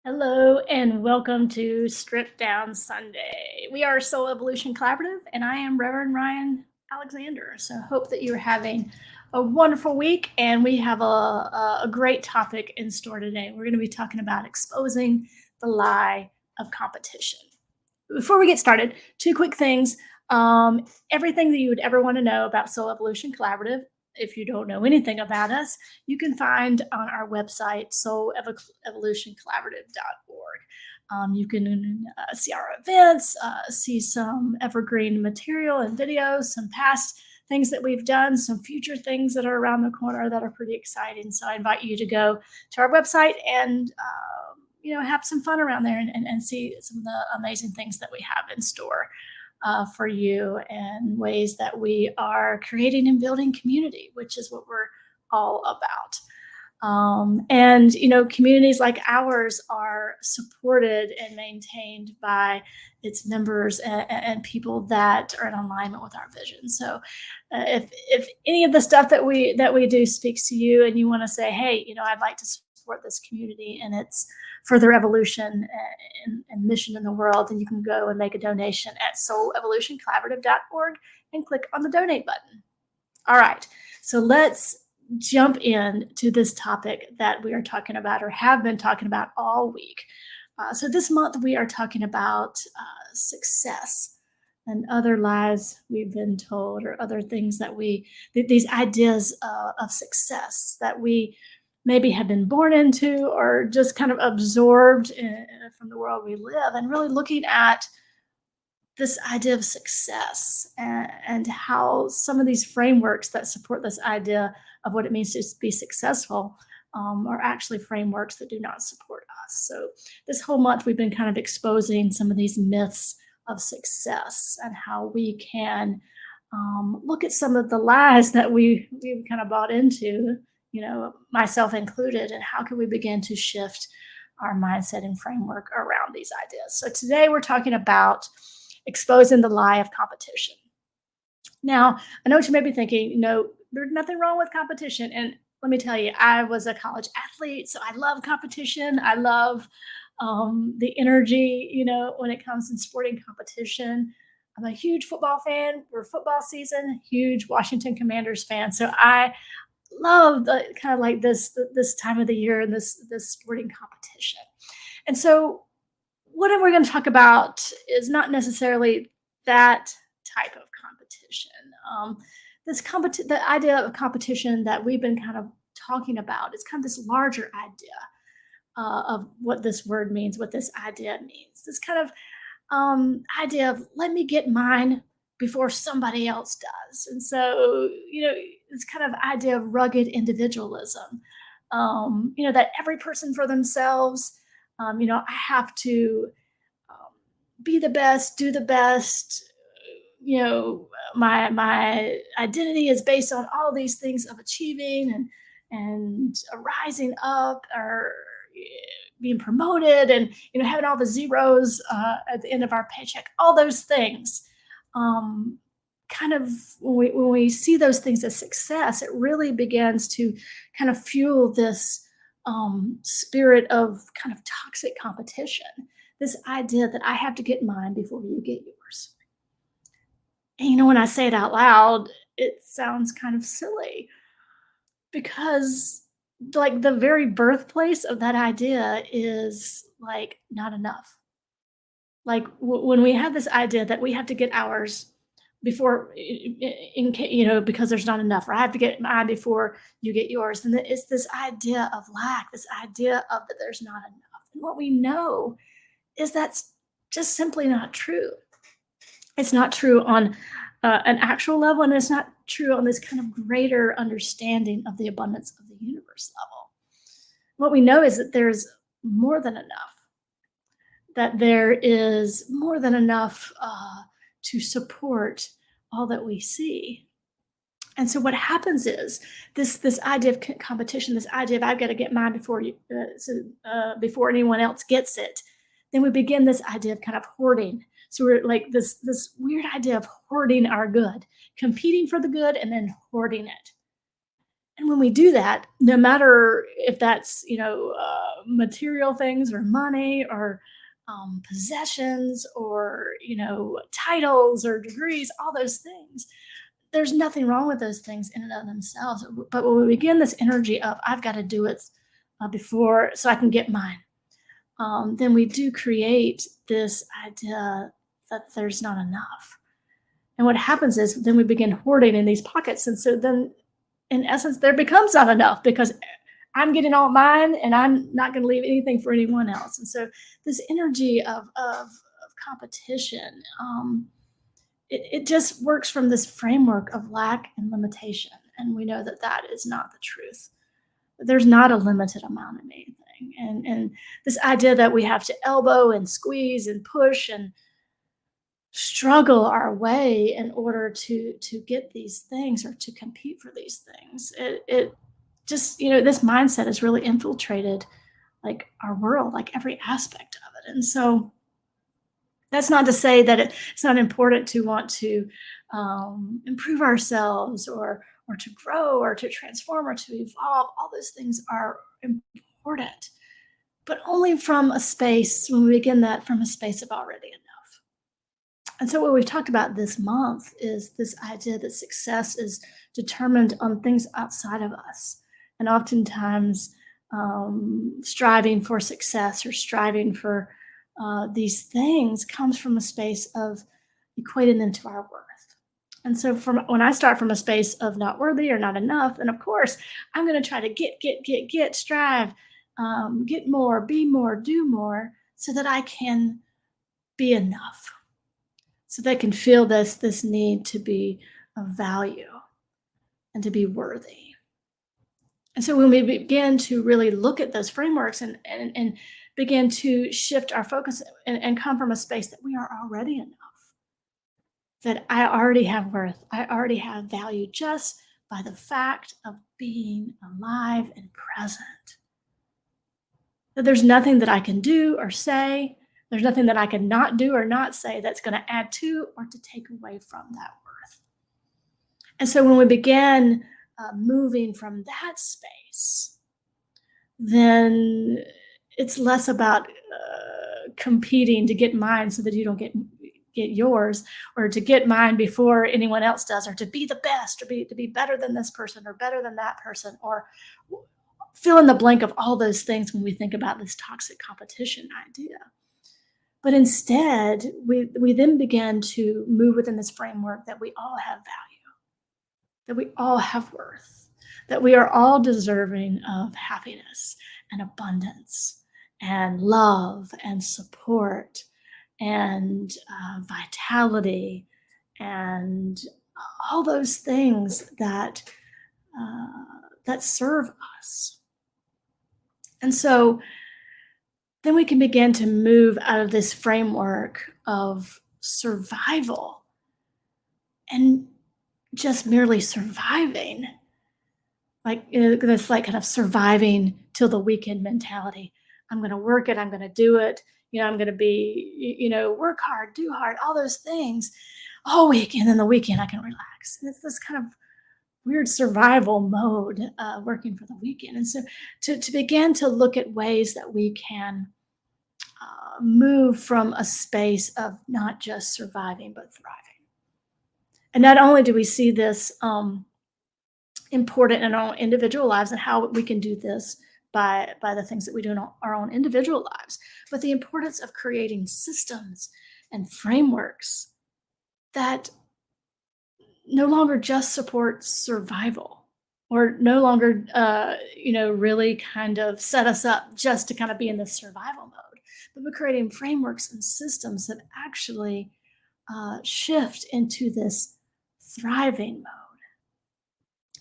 Hello and welcome to Strip Down Sunday. We are Soul Evolution Collaborative, and I am Reverend Ryan Alexander. So, hope that you're having a wonderful week, and we have a great topic in store today. We're going to be talking about exposing the lie of competition. Before we get started, two quick things. Everything that you would ever want to know about Soul Evolution Collaborative, if you don't know anything about us, you can find on our website, soulevolutioncollaborative.org. You can see our events, see some evergreen material and videos, some past things that we've done, some future things that are around the corner that are pretty exciting. So I invite you to go to our website and have some fun around there and see some of the amazing things that we have in store for you and ways that we are creating and building community, which is what we're all about. Communities like ours are supported and maintained by its members and people that are in alignment with our vision. So, if any of the stuff that we do speaks to you, and you want to say, hey, I'd like to support this community and its further evolution and mission in the world, then you can go and make a donation at soulevolutioncollaborative.org and click on the donate button. All right, so let's jump into this topic that we are talking about or have been talking about all week. So this month we are talking about success and other lies we've been told, or other things that these ideas of success that we maybe have been born into or just kind of absorbed from the world we live, and really looking at this idea of success and how some of these frameworks that support this idea of what it means to be successful are actually frameworks that do not support us. So this whole month we've been kind of exposing some of these myths of success and how we can look at some of the lies that we've kind of bought into, myself included, and how can we begin to shift our mindset and framework around these ideas. So today we're talking about exposing the lie of competition. Now, I know what you may be thinking, there's nothing wrong with competition. And let me tell you, I was a college athlete, so I love competition. I love the energy, when it comes in sporting competition. I'm a huge football fan. We're football season, huge Washington Commanders fan. So I love the kind of like this time of the year and this sporting competition. And so what we're going to talk about is not necessarily that type of competition. The idea of competition that we've been kind of talking about is kind of this larger idea of what this word means, what this idea means. This kind of idea of let me get mine before somebody else does. And so, it's kind of idea of rugged individualism. That every person for themselves. I have to be the best, do the best. My identity is based on all these things of achieving and rising up, or being promoted, and having all the zeros at the end of our paycheck. All those things. Kind of when we see those things as success, it really begins to kind of fuel this spirit of kind of toxic competition. This idea that I have to get mine before you get yours. And when I say it out loud, it sounds kind of silly because, like, the very birthplace of that idea is like not enough. Like when we have this idea that we have to get ours before, because there's not enough, or I have to get mine before you get yours, and it's this idea of lack, this idea of that there's not enough. And what we know is that's just simply not true. It's not true on an actual level, and it's not true on this kind of greater understanding of the abundance of the universe level. What we know is that there's more than enough, that there is more than enough to support all that we see. And so what happens is this idea of competition, this idea of I've got to get mine before anyone else gets it. Then we begin this idea of kind of hoarding. So we're like this weird idea of hoarding our good, competing for the good and then hoarding it. And when we do that, no matter if that's, material things or money or possessions or, titles or degrees, all those things, there's nothing wrong with those things in and of themselves. But when we begin this energy of, I've got to do it before so I can get mine, then we do create this idea that there's not enough. And what happens is then we begin hoarding in these pockets. And so then, in essence, there becomes not enough because I'm getting all mine and I'm not going to leave anything for anyone else. And so, this energy of competition, it just works from this framework of lack and limitation. And we know that that is not the truth. There's not a limited amount of anything. And this idea that we have to elbow and squeeze and push and struggle our way in order to get these things or to compete for these things, it just, this mindset has really infiltrated like our world, like every aspect of it. And so that's not to say that it's not important to want to improve ourselves or to grow or to transform or to evolve. All those things are important, but only from a space, when we begin that from a space of already enough. And so, what we've talked about this month is this idea that success is determined on things outside of us. And oftentimes, striving for success or striving for these things comes from a space of equating them to our worth. And so, from when I start from a space of not worthy or not enough, and of course, I'm going to try to get, strive, get more, be more, do more, so that I can be enough, so they can feel this need to be of value and to be worthy. And so when we begin to really look at those frameworks and begin to shift our focus and come from a space that we are already enough, that I already have worth, I already have value just by the fact of being alive and present. That there's nothing that I can do or say, there's nothing that I can not do or not say that's going to add to or to take away from that worth. And so when we begin moving from that space, then it's less about competing to get mine so that you don't get yours, or to get mine before anyone else does, or to be the best, or to be better than this person or better than that person, or fill in the blank of all those things when we think about this toxic competition idea. But instead, we then begin to move within this framework that we all have value, that we all have worth, that we are all deserving of happiness and abundance and love and support and vitality and all those things that that serve us. And so then we can begin to move out of this framework of survival and just merely surviving, like this like kind of surviving till the weekend mentality. I'm going to work it, I'm going to do it, I'm going to be, work hard, do hard, all those things all week, and then the weekend I can relax. And it's this kind of weird survival mode, working for the weekend. And so to begin to look at ways that we can move from a space of not just surviving but thriving. And not only do we see this important in our individual lives and how we can do this by the things that we do in our own individual lives, but the importance of creating systems and frameworks that no longer just support survival, or no longer really kind of set us up just to kind of be in this survival mode, but we're creating frameworks and systems that actually shift into this thriving mode.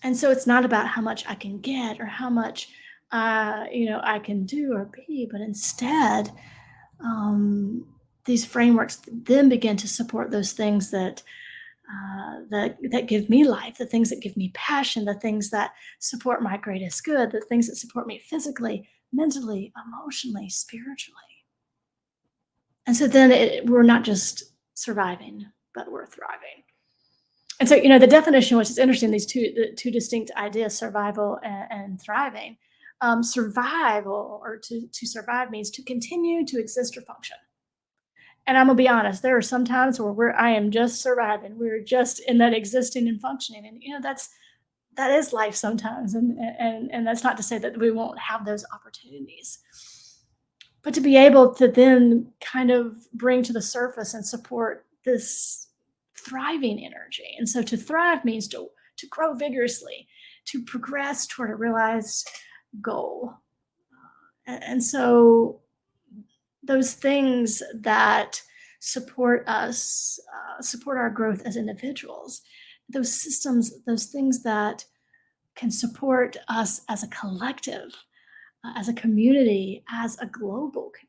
And so it's not about how much I can get or how much I can do or be, but instead, these frameworks then begin to support those things that give me life, the things that give me passion, the things that support my greatest good, the things that support me physically, mentally, emotionally, spiritually. And so then we're not just surviving, but we're thriving. And so, the definition, which is interesting, the two distinct ideas, survival and thriving. Survival, or to survive, means to continue to exist or function. And I'm gonna be honest, there are some times where I am just surviving. We're just in that existing and functioning, and that is life sometimes. And that's not to say that we won't have those opportunities, but to be able to then kind of bring to the surface and support this thriving energy. And so to thrive means to grow vigorously, to progress toward a realized goal. And so those things that support us, support our growth as individuals, those systems, those things that can support us as a collective, as a community, as a global community.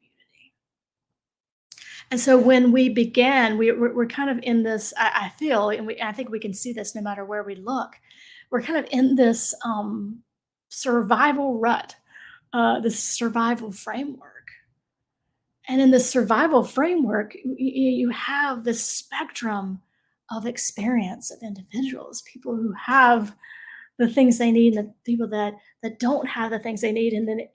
And so when we began, we're kind of in this, I feel, and I think we can see this no matter where we look, we're kind of in this survival rut, this survival framework. And in the survival framework, you have this spectrum of experience of individuals, people who have the things they need, and the people that don't have the things they need, and then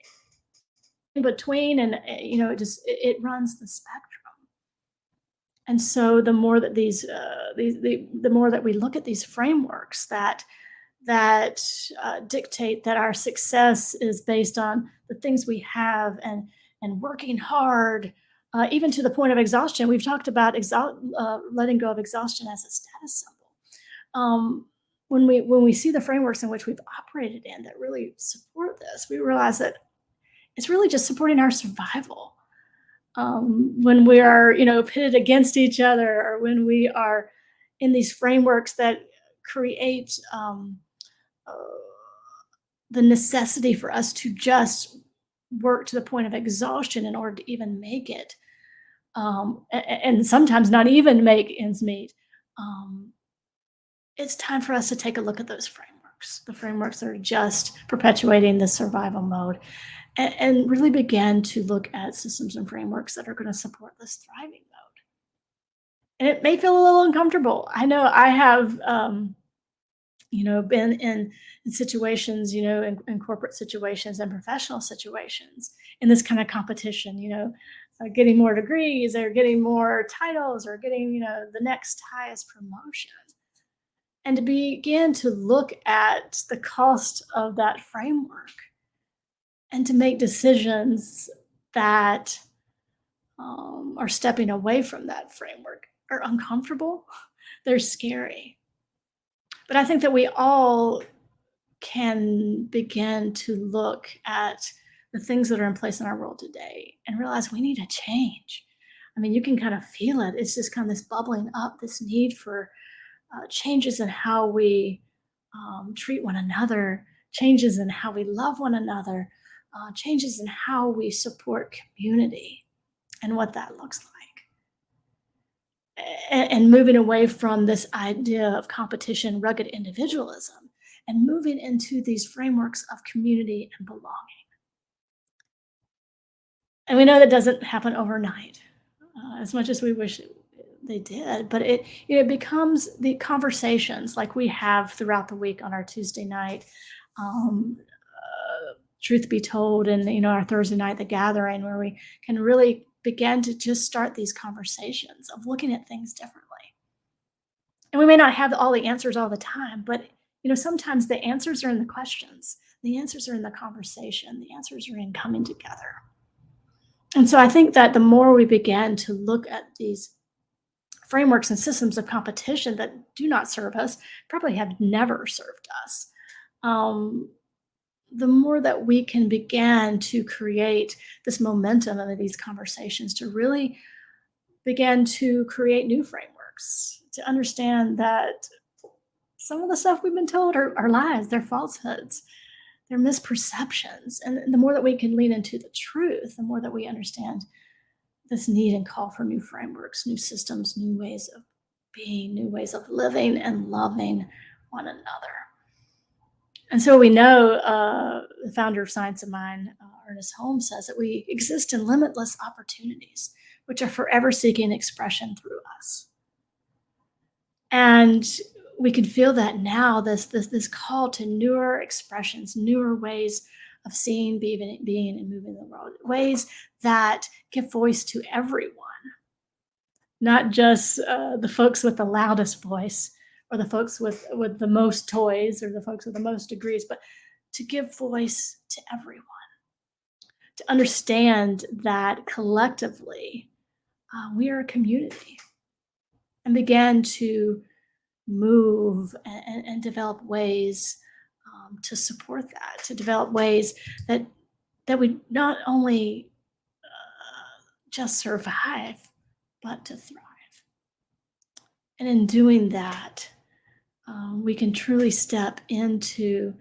in between, and it runs the spectrum. And so the more that the more that we look at these frameworks that dictate that our success is based on the things we have, and working hard, even to the point of exhaustion. We've talked about letting go of exhaustion as a status symbol. When we see the frameworks in which we've operated in that really support this, we realize that it's really just supporting our survival. When we are, pitted against each other, or when we are in these frameworks that create uh, the necessity for us to just work to the point of exhaustion in order to even make it, and sometimes not even make ends meet. Um, it's time for us to take a look at those frameworks, the frameworks that are just perpetuating the survival mode, and really begin to look at systems and frameworks that are going to support this thriving mode. And it may feel a little uncomfortable. I know I have, been in situations, in corporate situations and professional situations, in this kind of competition, getting more degrees, or getting more titles, or getting, the next highest promotion. And to begin to look at the cost of that framework, and to make decisions that are stepping away from that framework, are uncomfortable. They're scary. But I think that we all can begin to look at the things that are in place in our world today and realize we need a change. I mean, you can kind of feel it. It's just kind of this bubbling up, this need for changes in how we treat one another, changes in how we love one another, changes in how we support community, and what that looks like. And moving away from this idea of competition, rugged individualism, and moving into these frameworks of community and belonging. And we know that doesn't happen overnight, as much as we wish they did. But it becomes the conversations like we have throughout the week on our Tuesday night, truth be told, and our Thursday night, the gathering, where we can really begin to just start these conversations of looking at things differently. And we may not have all the answers all the time, but sometimes the answers are in the questions, the answers are in the conversation, the answers are in coming together. And so I think that the more we begin to look at these frameworks and systems of competition that do not serve us, probably have never served us, the more that we can begin to create this momentum of these conversations, to really begin to create new frameworks, to understand that some of the stuff we've been told are lies, they're falsehoods, they're misperceptions. And the more that we can lean into the truth, the more that we understand this need and call for new frameworks, new systems, new ways of being, new ways of living and loving one another. And so we know, the founder of Science of Mind, Ernest Holmes, says that we exist in limitless opportunities, which are forever seeking expression through us. And we can feel that now, this call to newer expressions, newer ways of seeing, being, and moving in the world, ways that give voice to everyone, not just the folks with the loudest voice or the folks with the most toys or the folks with the most degrees, but to give voice to everyone, to understand that collectively we are a community, and began to move and develop ways to support that, to develop ways that we not only just survive, but to thrive. And in doing that, we can truly step into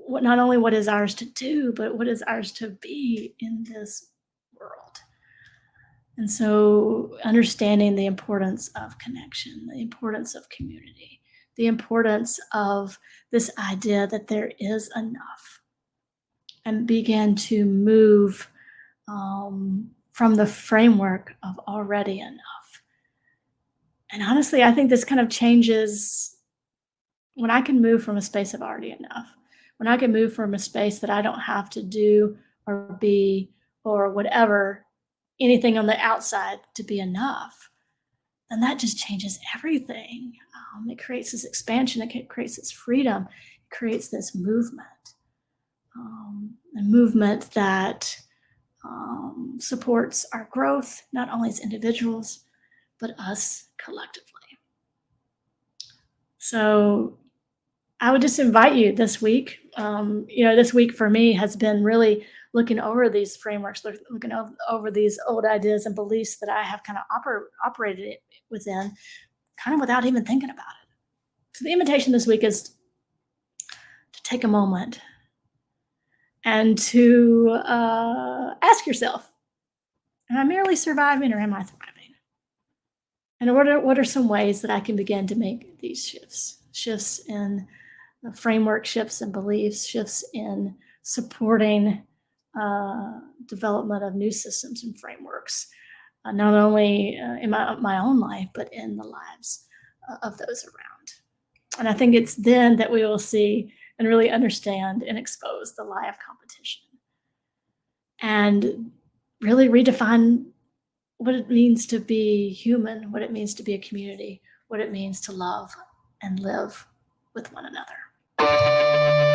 not only what is ours to do, but what is ours to be in this world. And so, understanding the importance of connection, the importance of community, the importance of this idea that there is enough, and begin to move from the framework of already enough. And honestly, I think this kind of changes when I can move from a space of already enough, when I can move from a space that I don't have to do or be or whatever, anything on the outside to be enough, then that just changes everything. It creates this expansion, it creates this freedom, it creates this movement, a movement that supports our growth, not only as individuals, but us collectively. So I would just invite you this week. This week for me has been really looking over these frameworks, looking over these old ideas and beliefs that I have kind of operated within, kind of without even thinking about it. So the invitation this week is to take a moment and to ask yourself, am I merely surviving or am I thriving? And what are some ways that I can begin to make these shifts in the framework, shifts in beliefs, shifts in supporting development of new systems and frameworks, not only in my own life, but in the lives of those around. And I think it's then that we will see and really understand and expose the lie of competition and really redefine what it means to be human, what it means to be a community, what it means to love and live with one another.